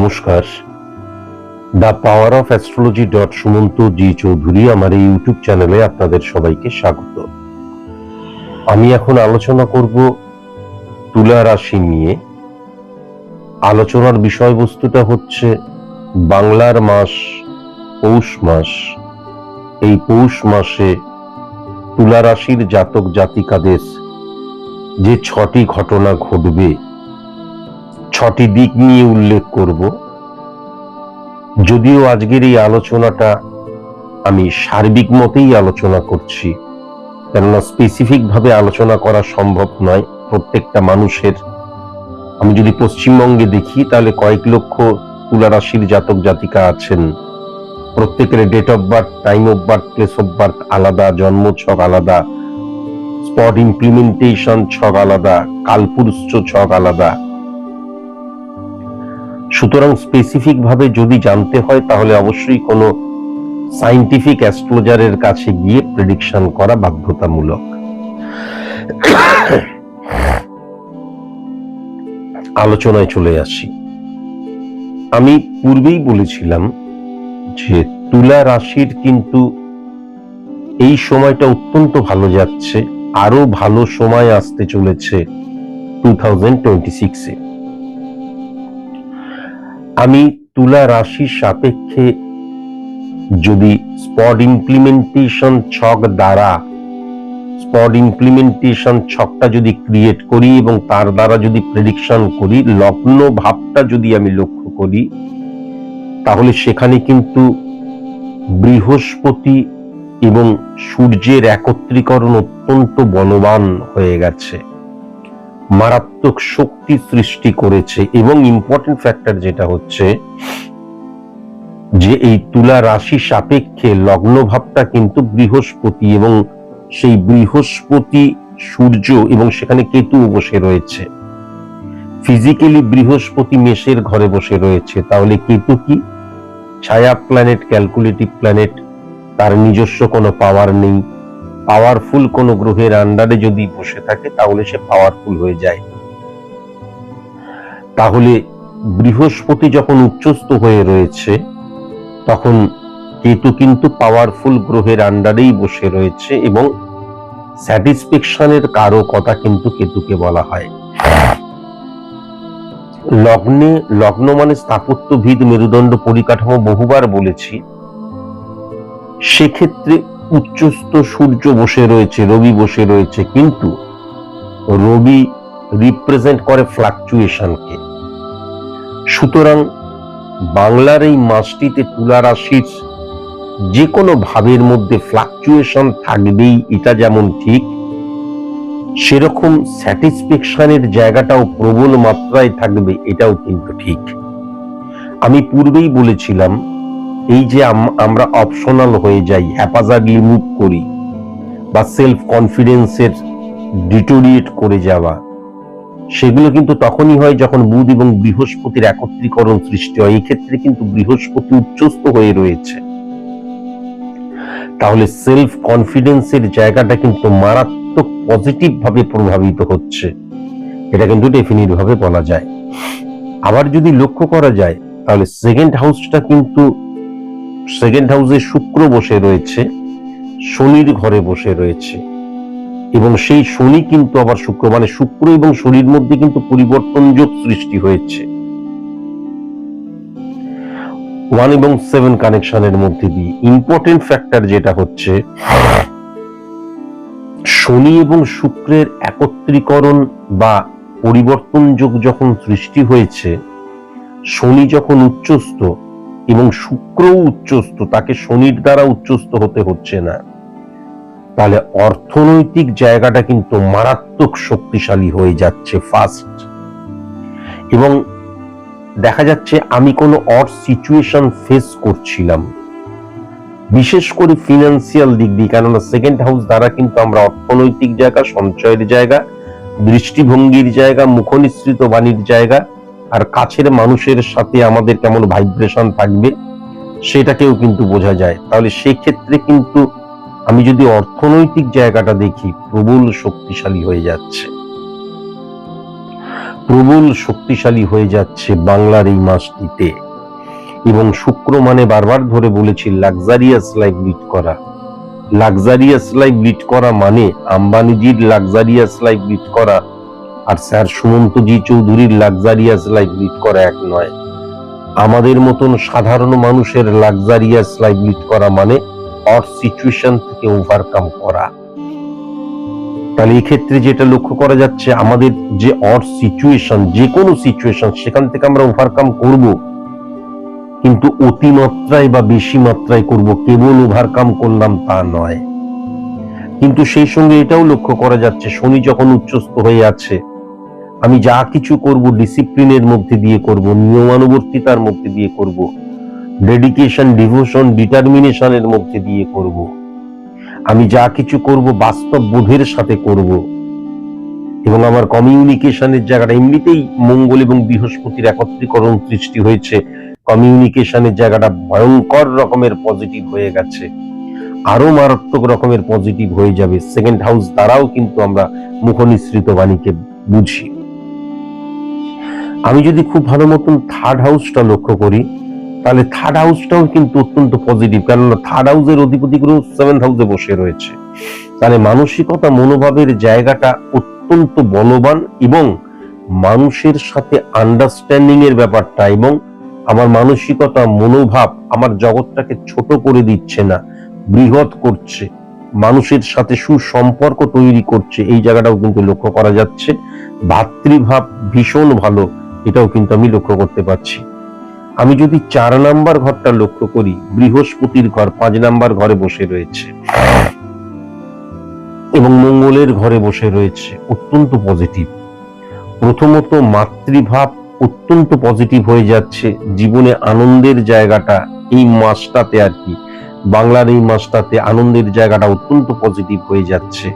নমস্কার। The power of astrology Sumanta ji Chowdhury আমার এই ইউটিউব চ্যানেলে আপনাদের সবাইকে স্বাগত। আমি এখন আলোচনা করব তুলা রাশি নিয়ে। আলোচনার বিষয়বস্তুটা হচ্ছে বাংলার মাস পৌষ মাস। এই পৌষ মাসে তুলা রাশির জাতক জাতিকাদের যে 6টি ঘটনা ঘটবে, 6টি দিক নিয়ে উল্লেখ করব। যদিও আজকের এই আলোচনাটা আমি সার্বিক মতেই আলোচনা করছি, কেননা স্পেসিফিক ভাবে আলোচনা করা সম্ভব নয়। প্রত্যেকটা মানুষের, আমি যদি পশ্চিমবঙ্গে দেখি তাহলে কয়েক লক্ষ তুলা রাশির জাতক জাতিকা আছেন। প্রত্যেকের date of birth, time of birth, place of birth আলাদা, জন্ম ছক আলাদা, স্পট ইমপ্লিমেন্টেশন ছক আলাদা, কালপুরুষ ছক আলাদা। সুতরাং স্পেসিফিক ভাবে যদি জানতে হয় তাহলে অবশ্যই কোনো সায়েন্টিফিক অ্যাস্ট্রোলজারের কাছে গিয়ে প্রেডিকশন করা বাধ্যতামূলক। আলোচনায় চলে আসি। আমি পূর্বেই বলেছিলাম যে তুলা রাশির কিন্তু এই সময়টা অত্যন্ত ভালো যাচ্ছে, আরো ভালো সময় আসতে চলেছে 2026-এ। আমি তুলা রাশির সাপেক্ষে যদি স্পট ইমপ্লিমেন্টেশন ছক দ্বারা, স্পট ইমপ্লিমেন্টেশন ছকটা যদি ক্রিয়েট করি এবং তার দ্বারা যদি প্রেডিকশন করি, লগ্ন ভাবটা যদি আমি লক্ষ্য করি, তাহলে সেখানে কিন্তু বৃহস্পতি এবং সূর্যের একত্রীকরণ অত্যন্ত বলবান হয়ে গেছে, মারাত্মক শক্তি সৃষ্টি করেছে। এবং ইম্পর্টেন্ট ফ্যাক্টর যেটা হচ্ছে যে এই তুলা রাশি সাপেক্ষে লগ্ন ভাবটা কিন্তু বৃহস্পতি, এবং সেই বৃহস্পতি সূর্য এবং সেখানে কেতু বসে রয়েছে। ফিজিক্যালি বৃহস্পতি মেষের ঘরে বসে রয়েছে, তাহলে কেতু কি? ছায়া প্ল্যানেট, ক্যালকুলেটিভ প্ল্যানেট, তার নিজস্ব কোনো পাওয়ার নেই। পাওয়ারফুল কোন গ্রহের আন্ডারে যদি বসে থাকে তাহলে সে পাওয়ারফুল হয়ে যায়। তাহলে বৃহস্পতি যখন উচ্চস্থ হয়ে রয়েছে তখন কেতু কিন্তু পাওয়ারফুল গ্রহের আন্ডারেই বসে রয়েছে, এবং স্যাটিসফ্যাকশনের কারকতা কিন্তু কেতুকে বলা হয়। লগ্ন মানে স্থাপত্যবিদ, মেরুদণ্ড, পরিকাঠামো বহুবার বলেছি। সেক্ষেত্রে উচ্চস্থ সূর্য বসে রয়েছে, রবি বসে রয়েছে, কিন্তু রবি রিপ্রেজেন্ট করে ফ্লাকচুয়েশনকে। সুতরাং বাংলার এই মাসটিতে তুলা রাশির যে কোনো ভাবের মধ্যে ফ্লাকচুয়েশন থাকবেই, এটা যেমন ঠিক, সেরকম স্যাটিসফ্যাকশনের জায়গাটাও প্রবল মাত্রায় থাকবে, এটাও কিন্তু ঠিক। আমি পূর্বেই বলেছিলাম এই যে আমরা অপশনাল হয়ে যাই, হ্যাপাজার্ডলি মুভ করি, বা সেলফ কনফিডেন্সের ডিটোরিয়েট করে যাওয়া, সেগুলো কিন্তু তখনই হয় যখন বুধ এবং বৃহস্পতির একত্রীকরণ সৃষ্টি হয়। এই ক্ষেত্রে কিন্তু বৃহস্পতি উচ্চস্থ হয়ে রয়েছে, তাহলে সেলফ কনফিডেন্সের জায়গাটা কিন্তু মারাত্মক পজিটিভ ভাবে প্রভাবিত হচ্ছে, এটা কিন্তু ডেফিনিট ভাবে বলা যায়। আবার যদি লক্ষ্য করা যায় তাহলে সেকেন্ড হাউসটা কিন্তু, সেকেন্ড হাউসে শুক্র বসে রয়েছে, শনির ঘরে বসে রয়েছে, এবং সেই শনি কিন্তু আবার শুক্র, মানে শুক্র এবং শনির মধ্যে কিন্তু পরিবর্তন যোগ সৃষ্টি হয়েছে 1 এবং 7 কানেকশনের মধ্যে দিয়ে। ইম্পর্টেন্ট ফ্যাক্টর যেটা হচ্ছে শনি এবং শুক্রের একত্রীকরণ বা পরিবর্তন যোগ যখন সৃষ্টি হয়েছে, শনি যখন উচ্চস্থ এবং শুক্রও উচ্চস্থ, তাকে শনির দ্বারা উচ্চস্থ হতে হচ্ছে না, তাহলে অর্থনৈতিক জায়গাটা কিন্তু মারাত্মক শক্তিশালী হয়ে যাচ্ছে ফার্স্ট। এবং দেখা যাচ্ছে আমি কোনো অড সিচুয়েশন ফেস করছিলাম, বিশেষ করে ফিনান্সিয়াল দিক দিয়ে, কেননা সেকেন্ড হাউস দ্বারা কিন্তু আমরা অর্থনৈতিক জায়গা, সঞ্চয়ের জায়গা, দৃষ্টিভঙ্গির জায়গা, মুখনিসৃত বাণীর জায়গা, আর কাছের মানুষের সাথে আমাদের কেমন ভাইব্রেশন থাকবে সেটাকেও কিন্তু বোঝা যায়। তাহলে সেক্ষেত্রে কিন্তু আমি যদি অর্থনৈতিক জায়গাটা দেখি, প্রবল শক্তিশালী হয়ে যাচ্ছে। প্রবল শক্তিশালী হয়ে যাচ্ছে বাংলার এই মাসটিতে। এবং শুক্র মানে বারবার ধরে বলেছি লাক্সারিয়াস লাইফ লিড করা। লাক্সারিয়াস লাইফ লিড করা মানে আম্বানিজির লাক্সারিয়াস লাইফ লিড করা আর স্যার সুমন্তজি চৌধুরীর লাক্সারিয়াস লাইফ লিড করা এক নয়। আমাদের মতন সাধারণ মানুষের লাক্সারিয়াস লাইফ লিড করা মানে অড সিচুয়েশন থেকে ওভারকাম করা। তাহলে এই ক্ষেত্রে যেটা লক্ষ্য করা যাচ্ছে, আমাদের যে অড সিচুয়েশন, যে কোনো সিচুয়েশন, সেখান থেকে আমরা ওভারকাম করব, কিন্তু অতিমাত্রায় বা বেশি মাত্রায় করব, কেবল ওভারকাম করলাম তা নয়। কিন্তু সেই সঙ্গে এটাও লক্ষ্য করা যাচ্ছে শনি যখন উচ্চস্থ হয়ে আছে, আমি যা কিছু করব ডিসিপ্লিনের মধ্যে দিয়ে করব, নিয়মানুবর্তিতার মধ্যে দিয়ে করব, ডেডিকেশন, ডিভোশন, ডিটারমিনেশনের মধ্যে দিয়ে করব। আমি যা কিছু করব বাস্তব বোধের সাথে করব। এবং আমার কমিউনিকেশনের জায়গাটা, এমনিতেই মঙ্গল এবং বৃহস্পতির একত্রীকরণ সৃষ্টি হয়েছে, কমিউনিকেশনের জায়গাটা ভয়ঙ্কর রকমের পজিটিভ হয়ে গেছে, আরো মারাত্মক রকমের পজিটিভ হয়ে যাবে। সেকেন্ড হাউস দ্বারাও কিন্তু আমরা মুখনিসৃত বাণীকে বুঝি। আমি যদি খুব ভালো মতন থার্ড হাউসটা লক্ষ্য করি, তাহলে থার্ড হাউসটাও কিন্তু অত্যন্ত পজিটিভ, কেননা থার্ড হাউসের অধিপতি গ্রহ সেভেন্থ হাউসে বসে রয়েছে। তাহলে মানসিকতা, মনোভাবের জায়গাটা অত্যন্ত বলবান এবং মানুষের সাথে আন্ডারস্ট্যান্ডিং এর ব্যাপারটা এবং আমার মানসিকতা, মনোভাব আমার জগৎটাকে ছোট করে দিচ্ছে না, বৃহৎ করছে, মানুষের সাথে সুসম্পর্ক তৈরি করছে, এই জায়গাটাও কিন্তু লক্ষ্য করা যাচ্ছে। ভাতৃভাব ভীষণ ভালো, এটাও কিন্তু আমি লক্ষ্য করতে পারছি। আমি যদি 4 নাম্বার ঘরটা লক্ষ্য করি, বৃহস্পতির ঘর 5 নাম্বার ঘরে বসে রয়েছে এবং মঙ্গলের ঘরে বসে রয়েছে, অত্যন্ত পজিটিভ। প্রথমত মাতৃভাব অত্যন্ত পজিটিভ হয়ে যাচ্ছে, জীবনে আনন্দের জায়গাটা এই মাসটাতে আর কি, বাংলার এই মাসটাতে আনন্দের জায়গাটা অত্যন্ত পজিটিভ হয়ে যাচ্ছে।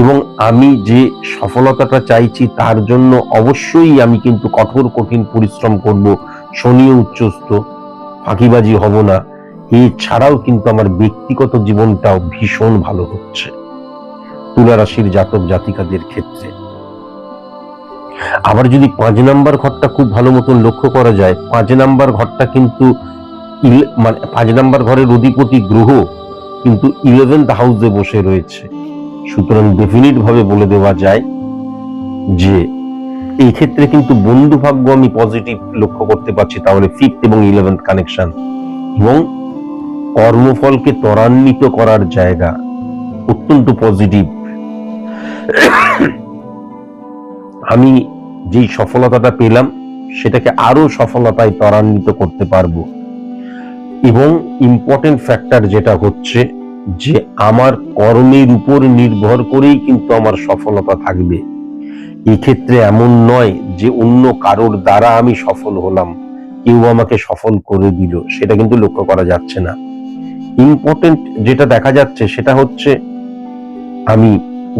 এবং আমি যে সফলতাটা চাইছি তার জন্য অবশ্যই আমি কিন্তু কঠিন পরিশ্রম করব, শনি উচ্চস্থ, ফাঁকিবাজি হব না। এছাড়াও কিন্তু আমার ব্যক্তিগত জীবনটাও ভীষণ ভালো হচ্ছে তুলা রাশির জাতক জাতিকাদের ক্ষেত্রে। আবার যদি 5 নাম্বার ঘরটা খুব ভালো মতন লক্ষ্য করা যায়, 5 নাম্বার ঘরটা কিন্তু মানে 5 নাম্বার ঘরের অধিপতি গ্রহ কিন্তু 11th হাউসে বসে রয়েছে। সুতরাং ডেফিনিট ভাবে বলে দেওয়া যায় যে এই ক্ষেত্রে কিন্তু বন্ধু ভাগ্য আমি পজিটিভ লক্ষ্য করতে পারছি। তাহলে 5th এবং 11th কানেকশন এবং কর্মফলকে ত্বরান্বিত করার জায়গা অত্যন্ত পজিটিভ। আমি যেই সফলতাটা পেলাম সেটাকে আরো সফলতায় ত্বরান্বিত করতে পারবো। এবং ইম্পর্টেন্ট ফ্যাক্টর যেটা হচ্ছে যে আমার কর্মের উপর নির্ভর করেই কিন্তু আমার সফলতা থাকবে। এই ক্ষেত্রে এমন নয় যে অন্য কারোর দ্বারা আমি সফল হলাম, কেউ আমাকে সফল করে দিল, সেটা কিন্তু লক্ষ্য করা যাচ্ছে না। ইম্পর্টেন্ট যেটা দেখা যাচ্ছে সেটা হচ্ছে আমি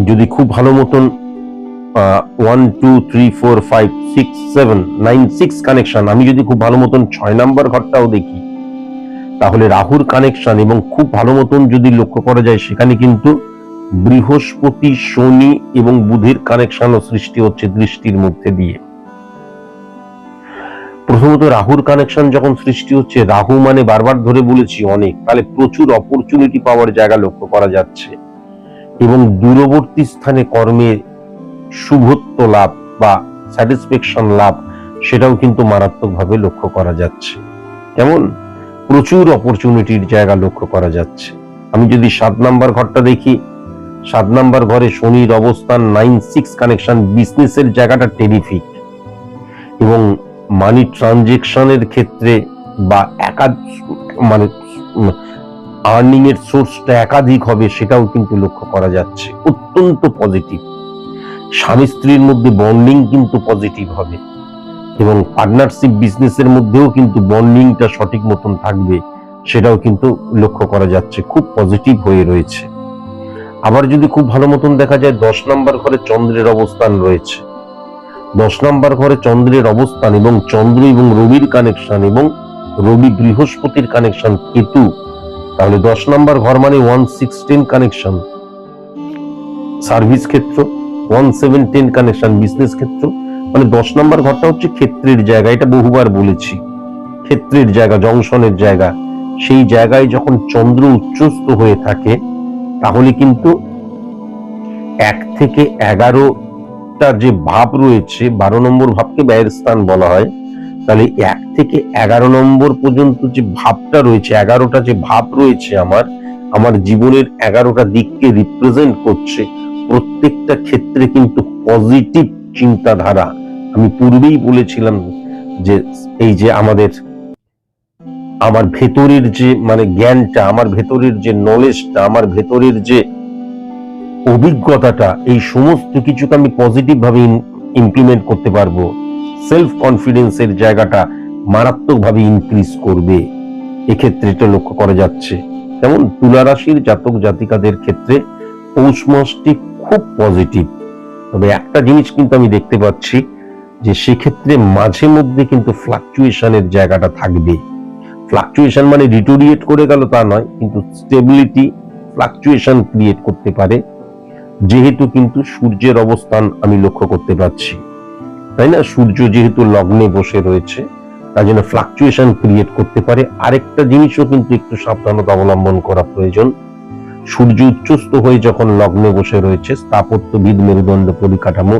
যদি খুব ভালো মতন 1 2 3 4 5 6 7 9 6 কানেকশন, আমি যদি খুব ভালো মতন 6 নাম্বার ঘরটাও দেখি, তাহলে রাহুর কানেকশন এবং খুব ভালো মতন যদি লক্ষ্য করা যায় সেখানে কিন্তু বৃহস্পতি, শনি এবং বুধের কানেকশনও সৃষ্টি হচ্ছে দৃষ্টির মধ্যে দিয়ে। প্রথমত রাহুর কানেকশন যখন সৃষ্টি হচ্ছে, রাহু মানে বারবার ধরে বলেছি অনেক, তাহলে প্রচুর অপরচুনিটি পাওয়ার জায়গা লক্ষ্য করা যাচ্ছে এবং দূরবর্তী স্থানে কর্মে শুভত্ব লাভ বা স্যাটিসফ্যাকশন লাভ, সেটাও কিন্তু মারাত্মকভাবে লক্ষ্য করা যাচ্ছে। কেমন প্রচুর অপরচুনিটির জায়গা লক্ষ্য করা যাচ্ছে। আমি যদি 7 নাম্বার ঘরটা দেখি, 7 নাম্বার ঘরে শনির অবস্থান, 9-6 কানেকশন, বিজনেসের জায়গাটা টেরিফিক এবং মানি ট্রানজেকশনের ক্ষেত্রে বা মানে আর্নিং এর সোর্সটা একাধিক হবে, সেটাও কিন্তু লক্ষ্য করা যাচ্ছে, অত্যন্ত পজিটিভ। স্বামী স্ত্রীর মধ্যে বন্ডিং কিন্তু পজিটিভ হবে এবং পার্টনারশিপ বিজনেসের মধ্যেও কিন্তু বন্ডিংটা সঠিক মতন থাকবে, সেটাও কিন্তু লক্ষ্য করা যাচ্ছে, খুব পজিটিভ হয়ে রয়েছে। আবার যদি খুব ভালো মতন দেখা যায় 10 নাম্বার ঘরে চন্দ্রের অবস্থান রয়েছে, 10 নাম্বার ঘরে চন্দ্রের অবস্থান এবং চন্দ্র এবং রবির কানেকশন এবং রবি বৃহস্পতির কানেকশন, কেতু, তাহলে 10 নাম্বার ঘর মানে 1-6-10 কানেকশন সার্ভিস ক্ষেত্র, 1-7-10 কানেকশন বিজনেস ক্ষেত্র, মানে 10 নম্বর ঘরটা হচ্ছে ক্ষেত্রের জায়গা, এটা বহুবার বলেছি, ক্ষেত্রের জায়গা, জংশনের জায়গা। সেই জায়গায় যখন চন্দ্র উচ্চস্থ হয়ে থাকে তাহলে কিন্তু 1 থেকে 11টা যে ভাব রয়েছে, 12 নম্বর ভাবকে ব্যয়ের স্থান বলা হয়, তাহলে 1 থেকে 11 নম্বর পর্যন্ত যে ভাবটা রয়েছে, 11টা যে ভাব রয়েছে আমার জীবনের 11টা দিককে রিপ্রেজেন্ট করছে। প্রত্যেকটা ক্ষেত্রে কিন্তু পজিটিভ চিন্তাধারা। আমি পূর্বেই বলেছিলাম যে এই যে আমার ভেতরের যে মানে জ্ঞানটা, আমার ভেতরের যে নলেজটা, আমার ভেতরের যে অভিজ্ঞতাটা, এই সমস্ত কিছুকে আমি পজিটিভ ভাবে ইমপ্লিমেন্ট করতে পারবো। সেলফ কনফিডেন্সের জায়গাটা মারাত্মকভাবে ইনক্রিজ করবে, এক্ষেত্রে এটা লক্ষ্য করা যাচ্ছে। যেমন তুলা রাশির জাতক জাতিকাদের ক্ষেত্রে পৌষ মাসটি খুব পজিটিভ। তবে একটা জিনিস কিন্তু আমি দেখতে পাচ্ছি যে সেক্ষেত্রে মাঝে মধ্যে কিন্তু ফ্লাকচুয়েশনের জায়গাটা থাকবে। ফ্লাকচুয়েশন মানে ডিটোরিয়েট করে গেল তা নয়, কিন্তু স্টেবিলিটি ফ্লাকচুয়েশন ক্রিয়েট করতে পারে, যেহেতু কিন্তু সূর্যের অবস্থান আমি লক্ষ্য করতে পারছি, তাই না? সূর্য যেহেতু লগ্নে বসে রয়েছে, তার জন্য ফ্লাকচুয়েশন ক্রিয়েট করতে পারে। আরেকটা জিনিসও কিন্তু একটু সাবধানতা অবলম্বন করা প্রয়োজন। সূর্য উচ্চস্থ হয়ে যখন লগ্নে বসে রয়েছে, স্থাপত্যবিদ মেরুদণ্ড পরিকাঠামো,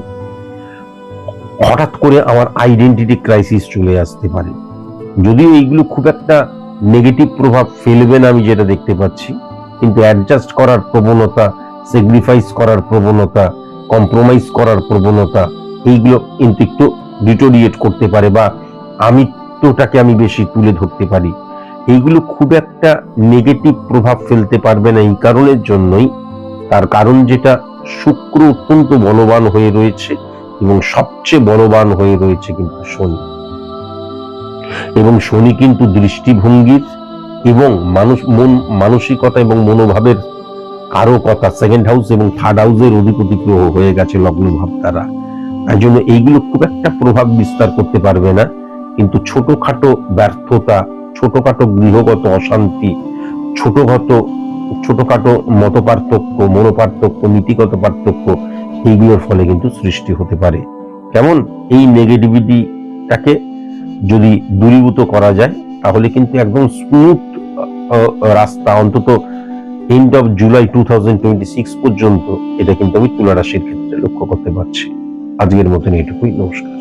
হঠাৎ করে আমার আইডেন্টিটি ক্রাইসিস চলে আসতে পারে। যদিও এইগুলো খুব একটা নেগেটিভ প্রভাব ফেলবে না আমি যেটা দেখতে পাচ্ছি, কিন্তু অ্যাডজাস্ট করার প্রবণতা, স্যাক্রিফাইস করার প্রবণতা, কম্প্রোমাইজ করার প্রবণতা, এইগুলো কিন্তু একটু ডিটোরিয়েট করতে পারে, বা আমিত্বটাকে আমি বেশি তুলে ধরতে পারি। এইগুলো খুব একটা নেগেটিভ প্রভাব ফেলতে পারবে না এই কারণের জন্যই, তার কারণ যেটা শুক্র অত্যন্ত বলবান হয়ে রয়েছে, এবং সবচেয়ে বলবান হয়ে রয়েছে কিন্তু শনি। এবং শনি কিন্তু দৃষ্টিভঙ্গির এবং মানসিকতা এবং মনোভাবের কারকতা, সেকেন্ড হাউস এবং থার্ড হাউসের অধিপতি গ্রহ হয়ে গেছে লগ্ন ভাব দ্বারা। তাই জন্য এইগুলো খুব একটা প্রভাব বিস্তার করতে পারবে না, কিন্তু ছোটখাটো ব্যর্থতা, ছোটখাটো গৃহগত অশান্তি, ছোটখাটো মতপার্থক্য, মনোপার্থক্য, নীতিগত পার্থক্য, এইগুলোর ফলে কিন্তু সৃষ্টি হতে পারে। কেমন? এই নেগেটিভিটিটাকে যদি দূরীভূত করা যায় তাহলে কিন্তু একদম স্মুথ রাস্তা, অন্তত এন্ড অফ জুলাই 2026 পর্যন্ত, এটা কিন্তু আমি তুলা রাশির ক্ষেত্রে লক্ষ্য করতে পারছি। আজকের মতন এইটুকুই, নমস্কার।